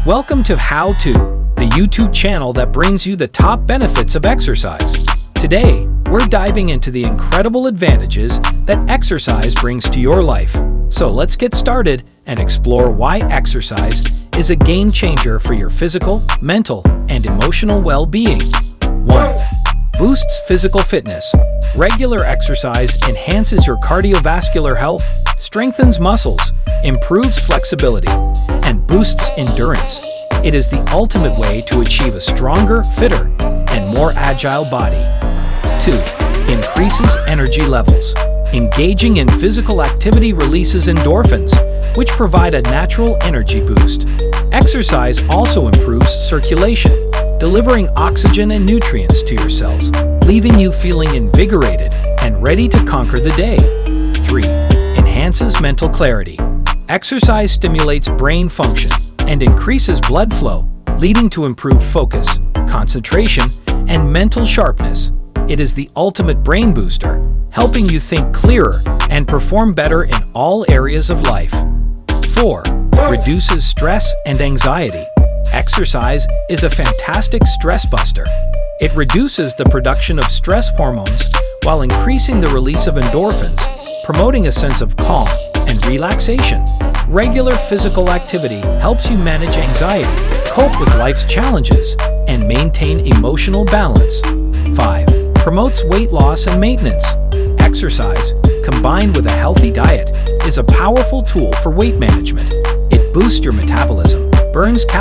Welcome to How To, the YouTube channel that brings you the top benefits of exercise. Today, we're diving into the incredible advantages that exercise brings to your life. So let's get started and explore why exercise is a game changer for your physical, mental, and emotional well-being. 1. Boosts physical fitness. Regular exercise enhances your cardiovascular health, strengthens muscles, improves flexibility, and boosts endurance. It is the ultimate way to achieve a stronger, fitter, and more agile body. 2. Increases energy levels. Engaging in physical activity releases endorphins, which provide a natural energy boost. Exercise also improves circulation, delivering oxygen and nutrients to your cells, leaving you feeling invigorated and ready to conquer the day. 3. Enhances mental clarity. Exercise stimulates brain function and increases blood flow, leading to improved focus, concentration, and mental sharpness. It is the ultimate brain booster, helping you think clearer and perform better in all areas of life. 4. Reduces stress and anxiety. Exercise is a fantastic stress buster. It reduces the production of stress hormones while increasing the release of endorphins, promoting a sense of calm and relaxation. Regular physical activity helps you manage anxiety, cope with life's challenges, and maintain emotional balance. 5. Promotes weight loss and maintenance. Exercise, combined with a healthy diet, is a powerful tool for weight management. It boosts your metabolism, burns calories,